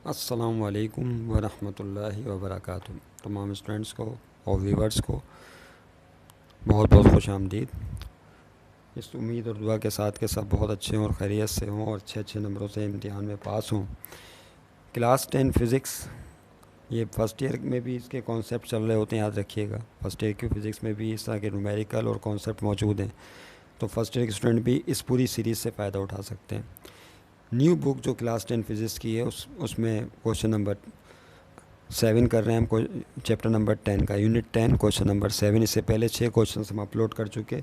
अस्सलामु अलैकुम वरहमतुल्लाहि वबरकातुहू। तमाम स्टूडेंट्स को और व्यूवर्स को बहुत बहुत खुश आमदीद। इस उम्मीद और दुआ के साथ के सब बहुत अच्छे हों और खैरियत से हों और अच्छे अच्छे नंबरों से इम्तिहान में पास हों। क्लास 10 फ़िज़िक्स, ये फ़र्स्ट ईयर में भी इसके कॉन्सेप्ट चल रहे होते हैं, याद रखिएगा। फ़र्स्ट ईयर की फ़िज़िक्स में भी इस तरह के न्यूमेरिकल और कॉन्सेप्ट मौजूद हैं, तो फर्स्ट ईयर के स्टूडेंट भी इस पूरी सीरीज़ से फ़ायदा उठा सकते हैं। न्यू बुक जो क्लास 10 फ़िज़िक्स की है उसमें क्वेश्चन नंबर 7 कर रहे हैं हम, चैप्टर नंबर 10 का, यूनिट 10 क्वेश्चन नंबर 7। इससे पहले 6 क्वेश्चन हम अपलोड कर चुके,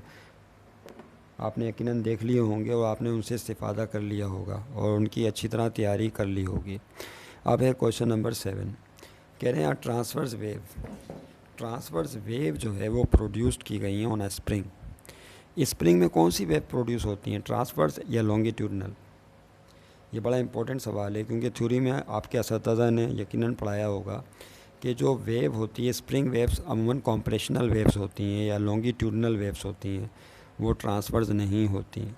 आपने यकीनन देख लिए होंगे और आपने उनसे इस्तिफ़ादा कर लिया होगा और उनकी अच्छी तरह तैयारी कर ली होगी। अब है क्वेश्चन नंबर 7, कह रहे हैं ट्रांसवर्स वेव। ट्रांसवर्स वेव जो है वो प्रोड्यूस्ड की गई हैं ऑन अ स्प्रिंग। स्प्रिंग में कौन सी वेव प्रोड्यूस होती हैं, ट्रांसवर्स या लॉन्गिट्यूडनल? ये बड़ा इंपॉर्टेंट सवाल है, क्योंकि थ्योरी में आपके असातिज़ा ने यकीनन पढ़ाया होगा कि जो वेव होती है, स्प्रिंग वेव्स अमूमन कॉम्प्रेशनल वेव्स होती हैं या लॉन्गिट्यूडनल वेव्स होती हैं, वो ट्रांसवर्स नहीं होती हैं।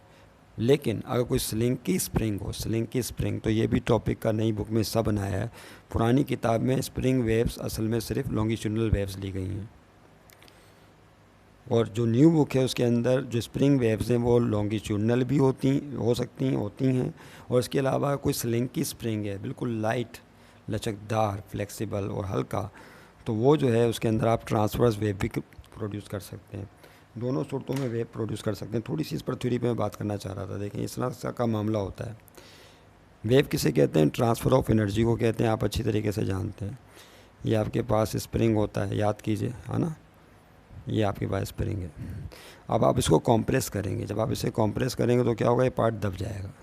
लेकिन अगर कोई स्लिंकी स्प्रिंग हो, स्लिंकी स्प्रिंग, तो ये भी टॉपिक का नई बुक में हिस्सा बनाया है। पुरानी किताब में स्प्रिंग वेव्स असल में सिर्फ लॉन्गिट्यूडनल वेव्स ली गई हैं, और जो न्यू बुक है उसके अंदर जो स्प्रिंग वेव्स हैं वो लॉन्गिट्यूडनल भी होती हैं, और इसके अलावा कोई स्लिंकी स्प्रिंग है, बिल्कुल लाइट, लचकदार, फ्लेक्सिबल और हल्का, तो वो जो है उसके अंदर आप ट्रांसवर्स वेव भी प्रोड्यूस कर सकते हैं। दोनों सूरतों में वेव प्रोड्यूस कर सकते हैं। थोड़ी सी इस पर थ्योरी पे मैं बात करना चाह रहा था। देखें, इस तरह का मामला होता है। वेव किसे कहते हैं? ट्रांसफ़र ऑफ एनर्जी को कहते हैं, आप अच्छी तरीके से जानते हैं। ये आपके पास स्प्रिंग होता है, याद कीजिए, है ना, ये आपके पास स्प्रिंग है। अब आप इसको कॉम्प्रेस करेंगे, जब आप इसे कॉम्प्रेस करेंगे तो क्या होगा, ये पार्ट दब जाएगा,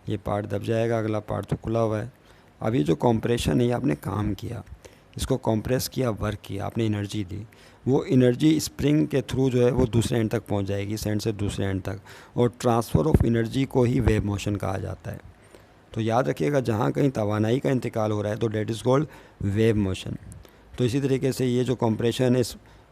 ये पार्ट दब जाएगा, अगला पार्ट तो खुला हुआ है। अब ये जो कॉम्प्रेशन है, ये आपने काम किया, इसको कॉम्प्रेस किया, वर्क किया, आपने एनर्जी दी। वो एनर्जी स्प्रिंग के थ्रू जो है वो दूसरे एंड तक पहुंच जाएगी, इस एंड से दूसरे एंड तक, और ट्रांसफ़र ऑफ एनर्जी को ही वेव मोशन कहा जाता है। तो याद रखिएगा, जहाँ कहीं तवानाई का इंतकाल हो रहा है तो that is called wave motion. तो इसी तरीके से ये जो कॉम्प्रेशन है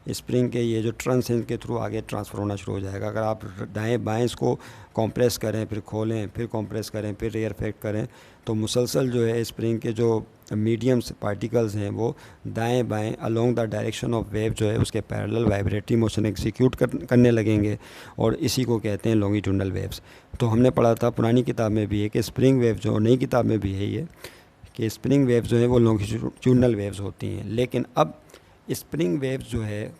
स्प्रिंग के, ये जो ट्रंस हैं, इनके थ्रू आगे ट्रांसफ़र होना शुरू हो जाएगा। अगर आप दाएं बाएं इसको कॉम्प्रेस करें, फिर खोलें, फिर कॉम्प्रेस करें, फिर एयर फेक्ट करें, तो मुसलसल जो है स्प्रिंग के जो मीडियम्स पार्टिकल्स हैं वो दाएं बाएं along the direction of wave जो है उसके पैरेलल वाइब्रेटरी मोशन एग्जीक्यूट करने लगेंगे, और इसी को कहते हैं लॉन्गिट्यूडनल वेव्स। तो हमने पढ़ा था पुरानी किताब में भी है कि स्प्रिंग वेव जो, नई किताब में भी है ये, कि स्प्रिंग वेव्स जो है वो लॉन्गिट्यूडनल वेव्स होती हैं। लेकिन अब स्प्रिंग वेव्स जो है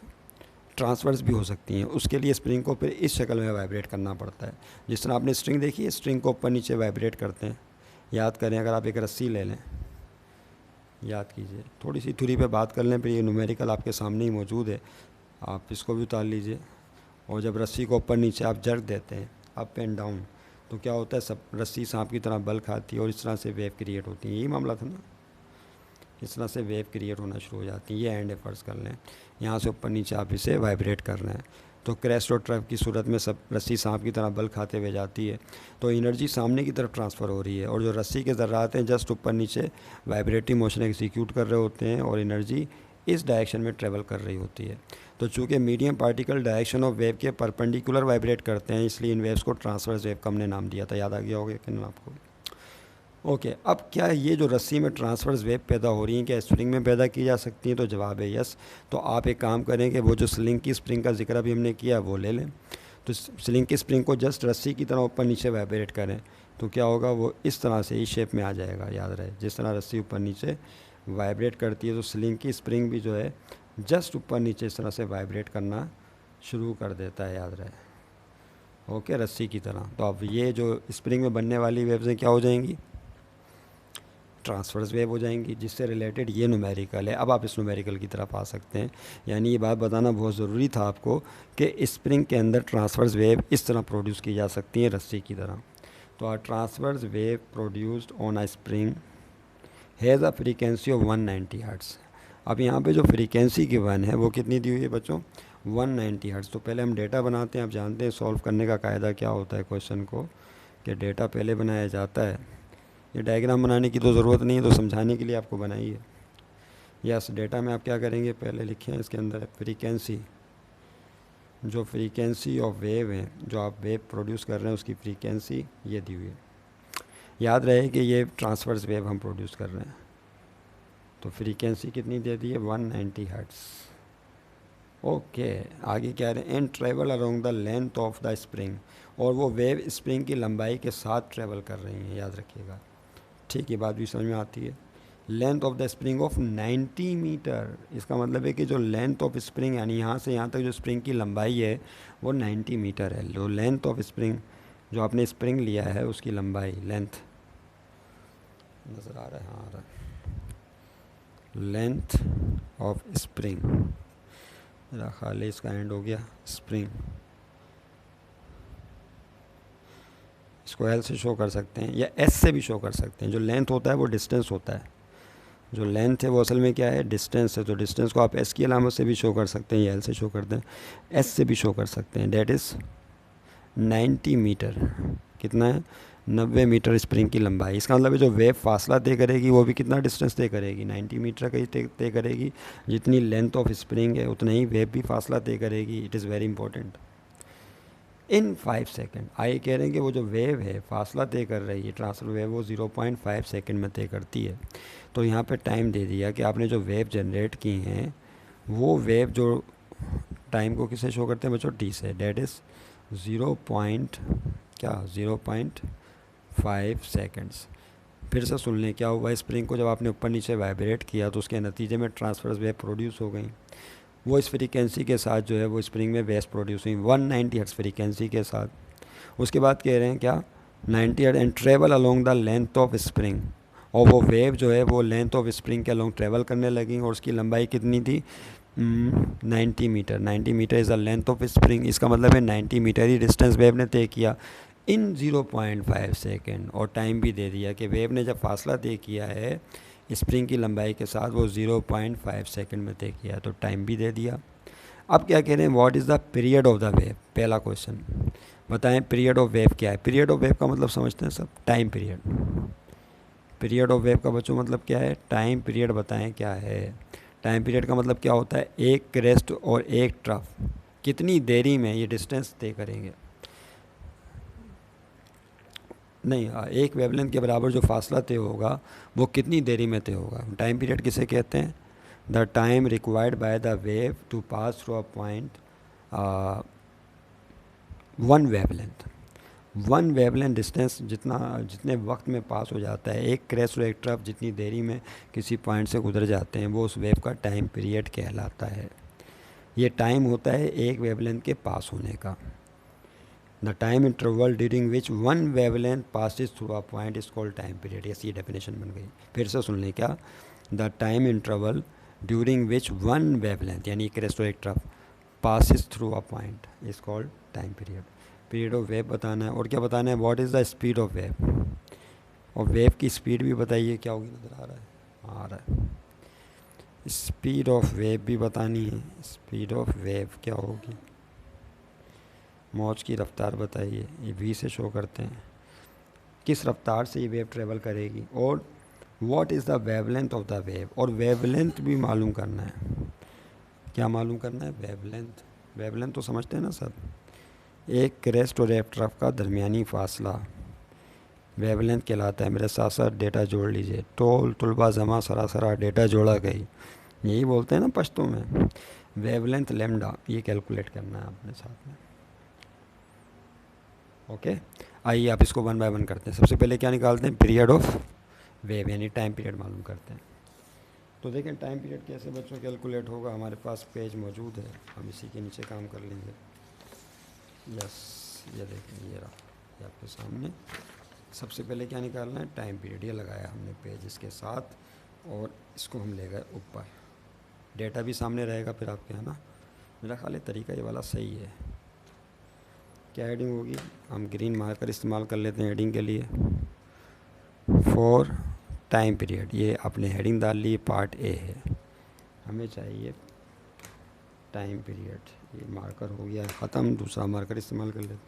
ट्रांसवर्स भी हो सकती हैं। उसके लिए स्प्रिंग को फिर इस शक्ल में वाइब्रेट करना पड़ता है। जिस तरह आपने स्ट्रिंग देखी है, स्ट्रिंग को ऊपर नीचे वाइब्रेट करते हैं। याद करें, अगर आप एक रस्सी ले लें, याद कीजिए, थोड़ी सी थ्योरी पे बात कर लें, फिर ये न्यूमेरिकल आपके सामने ही मौजूद है, आप इसको भी उतार लीजिए। और जब रस्सी को ऊपर नीचे आप जर्क देते हैं, अप एंड डाउन, तो क्या होता है, सब रस्सी सांप की तरह बल खाती है और इस तरह से वेव क्रिएट होती है। यही मामला था ना, इस तरह से वेव क्रिएट होना शुरू हो जाती है। ये एंड एफर्ट्स कर लें, यहाँ से ऊपर नीचे आप इसे वाइब्रेट कर रहे हैं, तो क्रेस्ट और ट्रैप की सूरत में सब रस्सी सांप की तरह बल खाते हुए जाती है, तो एनर्जी सामने की तरफ ट्रांसफ़र हो रही है, और जो रस्सी के ज़र्रात हैं जस्ट ऊपर नीचे वाइब्रेटिंग मोशन एग्जीक्यूट कर रहे होते हैं, और एनर्जी इस डायरेक्शन में ट्रेवल कर रही होती है। तो चूँकि medium particle direction of wave के परपेंडिकुलर वाइब्रेट करते हैं, इसलिए इन वेव्स को ट्रांसवर्स वेव का हमने नाम दिया था। याद आ गया होगा कि आपको? ओके, अब क्या ये जो रस्सी में ट्रांसवर्स वेव पैदा हो रही हैं, क्या स्प्रिंग में पैदा की जा सकती हैं? तो जवाब है यस। तो आप एक काम करें कि वो जो स्लिंग की स्प्रिंग का जिक्र अभी हमने किया वो ले लें। तो स्लिंग की स्प्रिंग को जस्ट रस्सी की तरह ऊपर नीचे वाइब्रेट करें, तो क्या होगा, वो इस तरह से, इस शेप में आ जाएगा। याद रहे, जिस तरह रस्सी ऊपर नीचे वाइब्रेट करती है, तो स्लिंग की स्प्रिंग भी जो है जस्ट ऊपर नीचे इस तरह से वाइब्रेट करना शुरू कर देता है। याद रहे, ओके, रस्सी की तरह। तो अब ये जो स्प्रिंग में बनने वाली वेव्स हैं क्या हो जाएंगी, ट्रांसवर्स वेव हो जाएंगी, जिससे रिलेटेड ये न्यूमेरिकल है। अब आप इस न्यूमेरिकल की तरफ आ सकते हैं। यानी ये बात बताना बहुत ज़रूरी था आपको कि स्प्रिंग के अंदर ट्रांसवर्स वेव इस तरह प्रोड्यूस की जा सकती हैं, रस्सी की तरह। तो a transverse wave produced on a spring has a frequency of 190 hertz. अब यहाँ पे जो फ्रीक्वेंसी गिवन है वो कितनी दी हुई है बच्चों, 190 हर्ट्ज़। तो पहले हम डेटा बनाते हैं। आप जानते हैं सॉल्व करने का कायदा क्या होता है क्वेश्चन को, कि डेटा पहले बनाया जाता है। ये डायग्राम बनाने की तो ज़रूरत नहीं है, तो समझाने के लिए आपको बनाई है। यस, डेटा में आप क्या करेंगे, पहले लिखें इसके अंदर फ्रीक्वेंसी, जो फ्रीक्वेंसी ऑफ वेव है, जो आप वेव प्रोड्यूस कर रहे हैं उसकी फ्रीक्वेंसी ये दी हुई है। याद रहे कि ये ट्रांसवर्स वेव हम प्रोड्यूस कर रहे हैं। तो फ्रीक्वेंसी कितनी दे दी है, 190 हर्ट्ज़। ओके, आगे क्या रहे हैं, and travel along the length of the spring, और वो वेव स्प्रिंग की लंबाई के साथ ट्रेवल कर रही हैं, याद रखिएगा। ठीक, ये बात भी समझ में आती है। Length of the spring of 90 metre, इसका मतलब है कि जो लेंथ ऑफ स्प्रिंग यानी यहाँ से यहाँ तक जो स्प्रिंग की लंबाई है वो 90 मीटर है। जो लेंथ ऑफ स्प्रिंग, जो आपने स्प्रिंग लिया है उसकी लंबाई, लेंथ नज़र आ रहा है, हाँ आ रहा है, लेंथ ऑफ स्प्रिंग, मेरा ख्याल है इसका एंड हो गया स्प्रिंग, इसको एल से शो कर सकते हैं या एस से भी शो कर सकते हैं। जो लेंथ होता है वो डिस्टेंस होता है, जो लेंथ है वो असल में क्या है, डिस्टेंस है। तो डिस्टेंस को आप एस की अलामत से भी शो कर सकते हैं या एल से शो करते हैं, एस से भी शो कर सकते हैं। डेट इज़ 90 मीटर, कितना है, 90 मीटर स्प्रिंग की लंबाई। इसका मतलब है जो वेव फासला तय करेगी वो भी कितना डिस्टेंस तय करेगी, 90 मीटर का ही तय करेगी। जितनी लेंथ ऑफ स्प्रिंग है उतना ही वेव भी फासला तय करेगी। It is very important. In 5 second, आइए कह रहे हैं कि वो जो वेव है फासला तय कर रही है, ट्रांसफर वेव, वो 0.5 सेकेंड में तय करती है। तो यहाँ पे टाइम दे दिया कि आपने जो वेव जनरेट की हैं वो वेव जो टाइम को किससे शो करते हैं बच्चों, टी से। That is 0.5 seconds. फिर से सुन लें क्या हुआ, स्प्रिंग को जब आपने ऊपर नीचे वाइब्रेट किया तो उसके नतीजे में ट्रांसफर्स वेव प्रोड्यूस हो गई। वो इस फ्रीक्वेंसी के साथ जो है वो स्प्रिंग में वेव्स प्रोड्यूस हुई 190 हर्ट्ज़ फ्रीक्वेंसी के साथ। उसके बाद कह रहे हैं क्या, 90 hertz and travel along the length of spring, और वो वेव जो है वो लेंथ ऑफ स्प्रिंग के अलोंग ट्रेवल करने लगी और उसकी लंबाई कितनी थी, 90 metre. 90 metre is the length of spring. इसका मतलब है 90 मीटर ही डिस्टेंस वेव ने तय किया इन 0.5 सेकेंड। और टाइम भी दे दिया कि वेव ने जब फासला तय किया है स्प्रिंग की लंबाई के साथ वो 0.5 सेकेंड में तय किया, तो टाइम भी दे दिया। अब क्या कह रहे हैं, what is the period of the wave. पहला क्वेश्चन, बताएं पीरियड ऑफ वेव क्या है। पीरियड ऑफ वेव का मतलब समझते हैं सब, time period. Period of wave का बच्चों मतलब क्या है, टाइम पीरियड बताएं क्या है। टाइम पीरियड का मतलब क्या होता है, एक क्रेस्ट और एक ट्रफ कितनी देरी में ये डिस्टेंस तय करेंगे। नहीं, एक वेवलेंथ के बराबर जो फासला तय होगा वो कितनी देरी में तय होगा। टाइम पीरियड किसे कहते हैं, the time required by the wave to pass through a point one wavelength. One wavelength distance जितने वक्त में पास हो जाता है एक क्रेस्ट और एक ट्रफ जितनी देरी में किसी पॉइंट से गुजर जाते हैं वो उस वेव का टाइम पीरियड कहलाता है। ये टाइम होता है एक वेवलेंथ के पास होने का। The time interval during which one wavelength passes through a point is called time period. ऐसी डेफिनेशन बन गई। फिर से सुन लें क्या, the time interval during which one wavelength यानी क्रेस्ट और एक trough passes through a point is called time period. Period of wave बताना है और क्या बताना है, what is the speed of wave. और वेव की स्पीड भी बताइए क्या होगी, नज़र आ रहा है, आ रहा है। स्पीड ऑफ वेव भी बतानी है। स्पीड ऑफ वेव क्या होगी, मौज की रफ्तार बताइए। ये वी से शो करते हैं, किस रफ्तार से ये वेव ट्रेवल करेगी। और what is the wavelength of the wave, और वेवलेंथ भी मालूम करना है। क्या मालूम करना है, वेवलेंथ। वेवलेंथ तो समझते हैं ना सब, एक क्रेस्ट और एक ट्रफ का दरमियानी फासला वेवलेंथ कहलाता है। मेरे साथ साथ डेटा जोड़ लीजिए, टोल तुलबा जमा सरासरा डेटा जोड़ा गई, यही बोलते हैं ना पश्तो में। वेवलेंथ लेमडा ये कैलकुलेट करना है अपने साथ में। ओके, आइए आप इसको वन बाय वन करते हैं। सबसे पहले क्या निकालते हैं, पीरियड ऑफ वेव यानी टाइम पीरियड मालूम करते हैं। तो देखें टाइम पीरियड कैसे बच्चों कैलकुलेट होगा। हमारे पास पेज मौजूद है, हम इसी के नीचे काम कर लेंगे। यस, ये देखें, ये रहा, ये आपके सामने। सबसे पहले क्या निकालना है, टाइम पीरियड। ये लगाया हमने पेज इसके साथ और इसको हम ले गए ऊपर। डेटा भी सामने रहेगा फिर आपके, है ना। मेरा ख्याल है तरीका ये वाला सही है। क्या हेडिंग होगी, हम ग्रीन मार्कर इस्तेमाल कर लेते हैं हेडिंग के लिए। फॉर टाइम पीरियड, ये आपने हेडिंग डाल ली, पार्ट ए है। हमें चाहिए टाइम पीरियड। ये मार्कर हो गया ख़त्म, दूसरा मार्कर इस्तेमाल कर लेते हैं।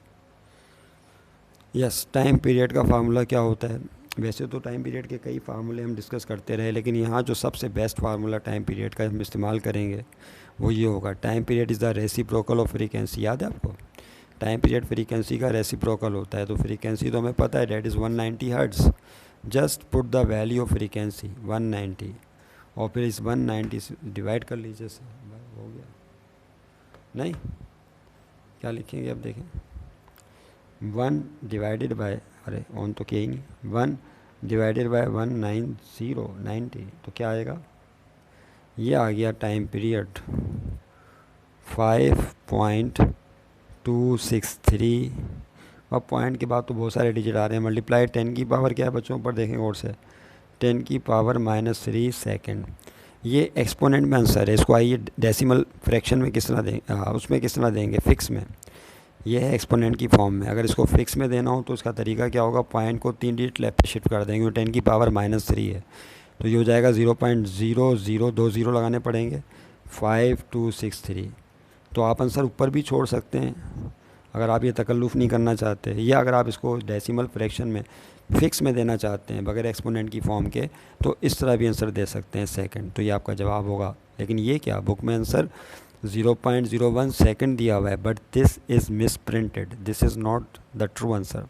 यस, टाइम पीरियड का फार्मूला क्या होता है। वैसे तो टाइम पीरियड के कई फार्मूले हम डिस्कस करते रहे, लेकिन यहाँ जो सबसे बेस्ट फार्मूला टाइम पीरियड का हम इस्तेमाल करेंगे वो ये होगा, time period is the reciprocal of frequency. याद है आपको, टाइम पीरियड फ्रीक्वेंसी का रेसिप्रोकल होता है, तो फ्रीक्वेंसी तो हमें पता है that is 190 hertz. Just put the value of frequency 190 और फिर इस 190 से डिवाइड कर लीजिए सर, हो गया। नहीं, क्या लिखेंगे अब देखें, 1 डिवाइडेड बाय, अरे ऑन तो किया ही नहीं, 1 डिवाइडेड बाय 190 तो क्या आएगा, ये आ गया टाइम पीरियड 5.263। अब पॉइंट के बाद तो बहुत सारे डिजिट आ रहे हैं, मल्टीप्लाई 10 की पावर क्या है बच्चों, ऊपर देखेंगे और से 10 की पावर -3 सेकेंड। ये एक्सपोनेंट में आंसर है, इसको आइए डेसिमल फ्रैक्शन में किस तरह देंगे, उसमें किस तरह देंगे, फिक्स में। ये है एक्सपोनेंट की फॉर्म में। अगर इसको फिक्स में देना हो तो इसका तरीका क्या होगा, पॉइंट को 3 डिजिट लेफ्ट पे शिफ्ट कर देंगे, 10 की पावर -3 है, तो ये हो जाएगा 0.0020 लगाने पड़ेंगे, 5263। तो आप आंसर ऊपर भी छोड़ सकते हैं अगर आप ये तकल्लुफ़ नहीं करना चाहते, या अगर आप इसको डेसिमल फ्रैक्शन में फिक्स में देना चाहते हैं बगैर एक्सपोनेंट की फॉर्म के, तो इस तरह भी आंसर दे सकते हैं सेकंड, तो ये आपका जवाब होगा। लेकिन ये क्या, बुक में आंसर 0.01 सेकंड दिया हुआ है, but this is miss printed, this is not the true answer.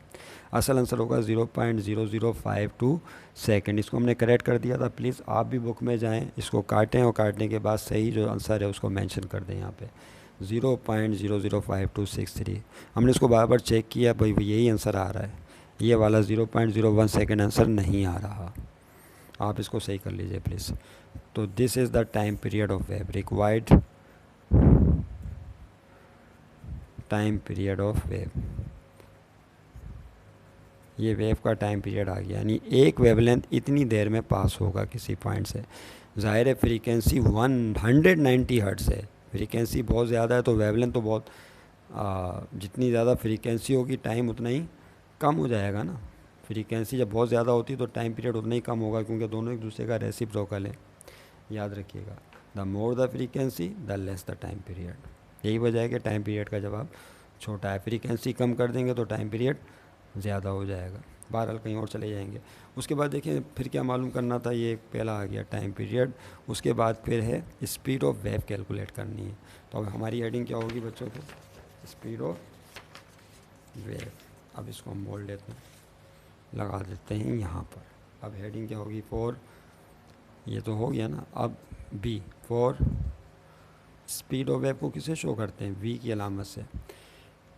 असल आंसर होगा 0.0052 सेकंड। इसको हमने करेक्ट कर दिया था, प्लीज़ आप भी बुक में जाएं, इसको काटें और काटने के बाद सही जो आंसर है उसको मेंशन कर दें यहाँ पे 0.005263। हमने इसको बार बार चेक किया, भाई यही आंसर आ रहा है, ये वाला 0.01 सेकंड आंसर नहीं आ रहा। आप इसको सही कर लीजिए प्लीज़। तो this is the time period of wave, required time period of wave. ये वेव का टाइम पीरियड आ गया, यानी एक वेवलेंथ इतनी देर में पास होगा किसी पॉइंट से। ज़ाहिर है फ्रीक्वेंसी 190 हर्ट्ज़ है, फ्रीक्वेंसी बहुत ज़्यादा है तो वेवलेंथ तो बहुत, जितनी ज़्यादा फ्रीक्वेंसी होगी टाइम उतना ही कम हो जाएगा ना। फ्रीक्वेंसी जब बहुत ज़्यादा होती है तो टाइम पीरियड उतना ही कम होगा, क्योंकि दोनों एक दूसरे का रेसिप्रोकल है, याद रखिएगा। The more the frequency the less the time period. यही वजह है कि टाइम पीरियड का जवाब छोटा है। फ्रीक्वेंसी कम कर देंगे तो टाइम पीरियड ज़्यादा हो जाएगा, बहरहाल कहीं और चले जाएंगे। उसके बाद देखिए फिर क्या मालूम करना था, ये पहला आ गया टाइम पीरियड। उसके बाद फिर है स्पीड ऑफ वेव कैलकुलेट करनी है। तो अब हमारी हेडिंग क्या होगी बच्चों को, स्पीड ऑफ वेव। अब इसको हम बोल देते हैं, लगा देते हैं यहाँ पर। अब हेडिंग क्या होगी, 4, ये तो हो गया ना। अब B for speed of wave को किसे शो करते हैं, वी की अलामत से।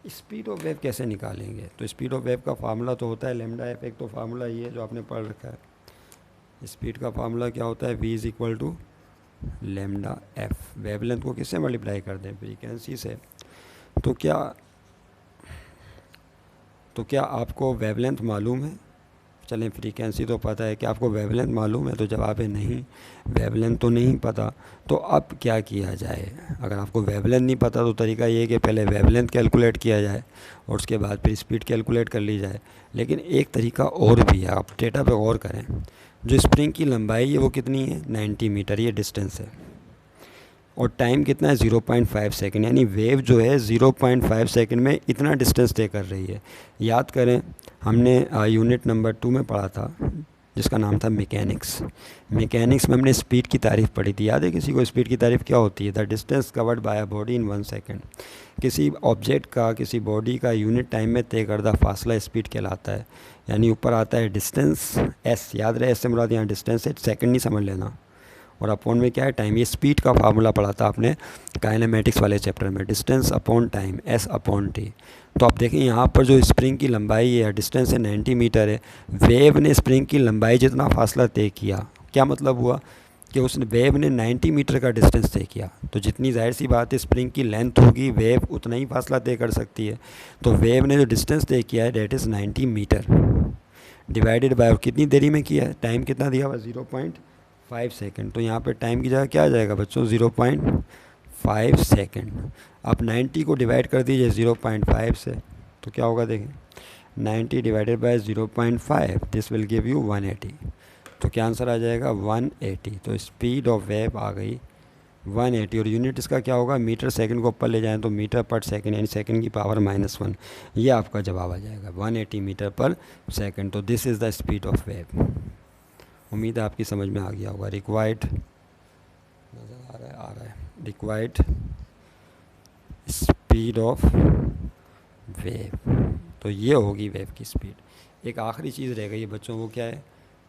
स्पीड ऑफ वेव कैसे निकालेंगे, तो स्पीड ऑफ वेव का फार्मूला तो होता है लैम्डा एफ। एक तो फार्मूला ये है जो आपने पढ़ रखा है, स्पीड का फार्मूला क्या होता है, v is equal to lambda F. Wavelength को किससे मल्टीप्लाई कर दें, फ्रीक्वेंसी से। तो क्या आपको वेवलेंथ मालूम है, चलें फ्रीक्वेंसी तो पता है, कि आपको वेवलेंथ मालूम है, तो जवाब है नहीं, वेवलेंथ तो नहीं पता। तो अब क्या किया जाए, अगर आपको वेवलेंथ नहीं पता तो तरीका ये है कि पहले वेवलेंथ कैलकुलेट किया जाए और उसके बाद फिर स्पीड कैलकुलेट कर ली जाए। लेकिन एक तरीका और भी है, आप डेटा पे गौर करें। जो स्प्रिंग की लंबाई है वो कितनी है, 90 मीटर, ये डिस्टेंस है, और टाइम कितना है 0.5 सेकेंड, यानी वेव जो है 0.5 सेकेंड में इतना डिस्टेंस तय कर रही है। याद करें हमने यूनिट नंबर 2 में पढ़ा था जिसका नाम था मैकेनिक्स में हमने स्पीड की तारीफ़ पढ़ी थी। याद है किसी को स्पीड की तारीफ़ क्या होती है, the distance covered by a body in 1 second. किसी ऑब्जेक्ट का, किसी बॉडी का यूनिट टाइम में तय करदा फासला स्पीड कहलाता है। यानी ऊपर आता है डिस्टेंस एस, याद रहे एस से मुराद यहाँ डिस्टेंस है, सेकेंड नहीं समझ लेना, और अपॉन में क्या है, टाइम। ये स्पीड का फार्मूला पढ़ा था आपने काइनेमेटिक्स वाले चैप्टर में, distance upon time, S upon T. तो आप देखें यहाँ पर जो स्प्रिंग की लंबाई है, डिस्टेंस है 90 मीटर है, वेव ने स्प्रिंग की लंबाई जितना फासला तय किया, क्या मतलब हुआ कि उसने वेव ने 90 मीटर का डिस्टेंस तय किया। तो जितनी जाहिर सी बात है स्प्रिंग की लेंथ होगी, वेव उतना ही फासला तय कर सकती है। तो वेव ने जो डिस्टेंस तय किया है that is 90 metre divided by कितनी देरी में किया है, टाइम कितना दिया हुआ 0.5 सेकेंड। तो यहाँ पे टाइम की जगह क्या आ जाएगा बच्चों, 0.5 सेकेंड। आप 90 को डिवाइड कर दीजिए 0.5 से, तो क्या होगा देखें, 90 divided by 0.5, this will give you 180। तो क्या आंसर आ जाएगा 180। तो स्पीड ऑफ वेव आ गई 180, और यूनिट इसका क्या होगा, मीटर सेकंड को ऊपर ले जाएं तो मीटर पर सेकंड, यानी सेकंड की पावर -1। ये आपका जवाब आ जाएगा 180 मीटर पर सेकंड। तो this is the speed of wave. उम्मीद है आपकी समझ में आ गया होगा। रिक्वायर्ड नज़र आ रहा है रिक्वायर्ड स्पीड ऑफ वेव। तो ये होगी वेव की स्पीड। एक आखिरी चीज़ रह गई बच्चों, वो क्या है?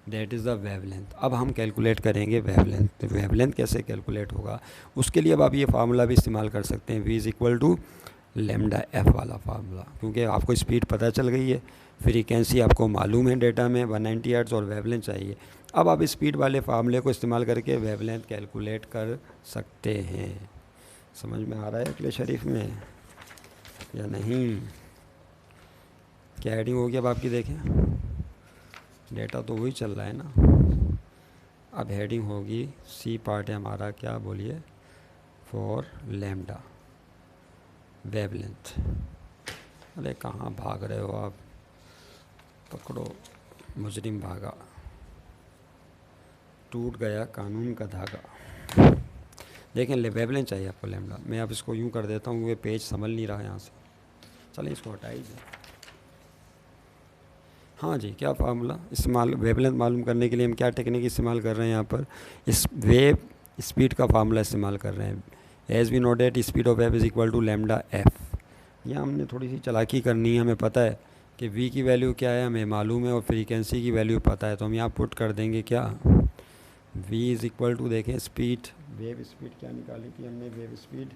That is the wavelength. अब हम कैलकुलेट करेंगे वेवलेंथ। तो वेवलेंथ कैसे कैलकुलेट होगा, उसके लिए अब आप ये फार्मूला भी इस्तेमाल कर सकते हैं, v is equal to lambda F वाला फार्मूला, क्योंकि आपको स्पीड पता चल गई है, फ्रीक्वेंसी आपको मालूम है डेटा में 190 हर्ट्ज़ और वेवलेंथ चाहिए। अब आप स्पीड वाले फार्मूले को इस्तेमाल करके वेवलेंथ कैलकुलेट कर सकते हैं। समझ में आ रहा है अखिलेश शरीफ में या नहीं? क्या हेडिंग होगी अब आपकी? देखें, डेटा तो वही चल रहा है ना। अब हेडिंग होगी, सी पार्ट है हमारा, क्या बोलिए? For lambda wavelength. अरे कहाँ भाग रहे हो आप? पकड़ो, मुजरिम भागा, टूट गया कानून का धागा। देखें, वेवलेंथ चाहिए आपको लैम्डा। मैं अब इसको यूं कर देता हूँ, ये पेज संभल नहीं रहा यहाँ से। चलें इसको हटाइए। हाँ जी, क्या फार्मूला इस्तेमाल वेवलेंथ मालूम करने के लिए हम क्या टेक्निक इस्तेमाल कर रहे हैं? यहाँ पर इस वेव स्पीड का फार्मूला इस्तेमाल कर रहे हैं। As we know that speed of wave is equal to lambda F. यहाँ हमने थोड़ी सी चालाकी करनी है। हमें पता है कि v की वैल्यू क्या है, हमें मालूम है, और फ्रीक्वेंसी की वैल्यू पता है। तो हम यहाँ पुट कर देंगे क्या, v इज़ इक्वल टू, देखें स्पीड, वेव स्पीड क्या निकाली थी हमने? वेव स्पीड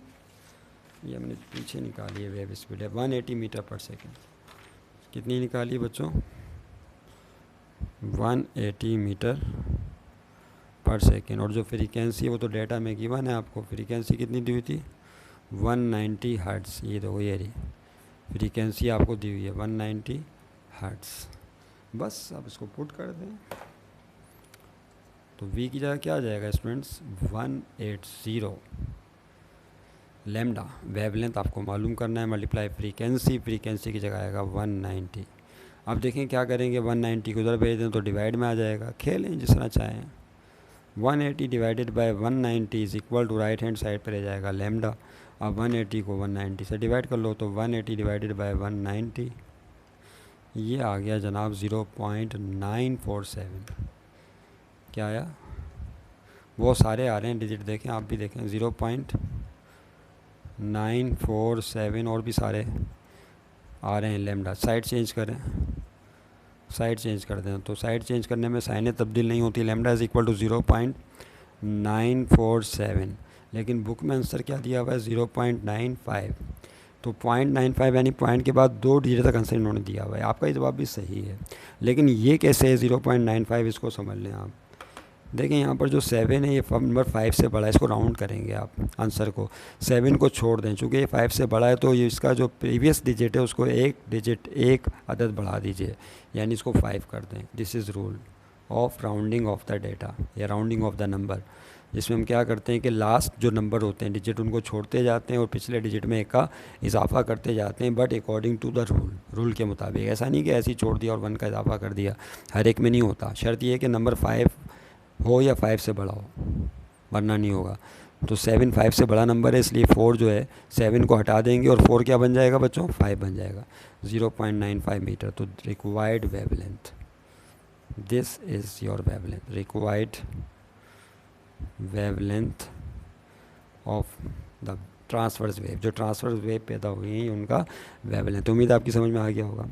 ये हमने पीछे निकाली है। वेव स्पीड है 180 मीटर पर सेकेंड। कितनी निकाली है बच्चों? 180 मीटर पर सेकेंड। और जो फ्रीक्वेंसी है वो तो डेटा में गिवन है आपको। फ्रीक्वेंसी कितनी दी हुई थी? 190 हर्ट्ज़। ये तो ये रही फ्रीक्वेंसी आपको दी हुई है 190 हर्ट्ज़। बस अब इसको पुट कर दें तो v की जगह क्या आ जाएगा स्टूडेंट्स? 180 लैम्डा वेवलेंथ आपको मालूम करना है, मल्टीप्लाई फ्रीक्वेंसी की जगह आएगा 190। अब देखें क्या करेंगे, 190 को उधर भेज दें तो डिवाइड में आ जाएगा। खेलें जिस तरह चाहें। 180 divided by 190 is equal to right hand side पर रह जाएगा लैम्डा। अब 180 को 190 से डिवाइड कर लो तो 180 डिवाइडेड बाय 190 ये आ गया जनाब 0.947। क्या आया? वो सारे आ रहे हैं डिजिट, देखें आप भी देखें, 0.947 और भी सारे आ रहे हैं लैम्डा। साइड चेंज करें, साइड चेंज कर दें तो साइड चेंज करने में साइनें तब्दील नहीं होती। लैम्डा इज़ इक्वल टू 0.947, लेकिन बुक में आंसर क्या दिया हुआ है? 0.95। तो 0.95 यानी पॉइंट के बाद 2 डिजिट तक आंसर इन्होंने दिया हुआ है। आपका ये जवाब भी सही है, लेकिन ये कैसे है 0.95? इसको समझ लें आप। देखें यहाँ पर जो 7 है ये नंबर 5 से बड़ा है, इसको राउंड करेंगे आप आंसर को। 7 को छोड़ दें, चूँकि ये 5 से बड़ा है तो ये इसका जो प्रीवियस डिजिट है उसको एक डिजिट, एक अदद बढ़ा दीजिए, यानी इसको 5 कर दें। This is rule of rounding off the data या राउंडिंग ऑफ द नंबर, जिसमें हम क्या करते हैं कि लास्ट जो नंबर होते हैं डिजिट उनको छोड़ते जाते हैं और पिछले डिजिट में एक का इजाफा करते जाते हैं, but according to the rule के मुताबिक। ऐसा नहीं कि ऐसे ही छोड़ दिया और 1 का इजाफा कर दिया, हर एक में नहीं होता। शर्त ये है कि नंबर 5 हो या 5 से बड़ा हो, वरना नहीं होगा। तो 7 5 से बड़ा नंबर है, इसलिए 4 जो है 7 को हटा देंगे और 4 क्या बन जाएगा बच्चों? 5 बन जाएगा। 0.95 मीटर। तो required wavelength, this is your wavelength, required wavelength of the transverse wave. जो ट्रांसवर्स वेव पैदा हुई हैं उनका वेवलेंथ। उम्मीद आपकी समझ में आ गया होगा।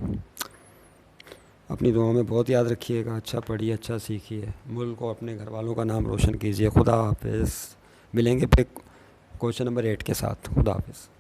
अपनी दुआओं में बहुत याद रखिएगा। अच्छा पढ़िए, अच्छा सीखिए, मुल्क को, अपने घर वालों का नाम रोशन कीजिए। खुदा हाफिज़। मिलेंगे फिर क्वेश्चन नंबर 8 के साथ। खुदा हाफिज़।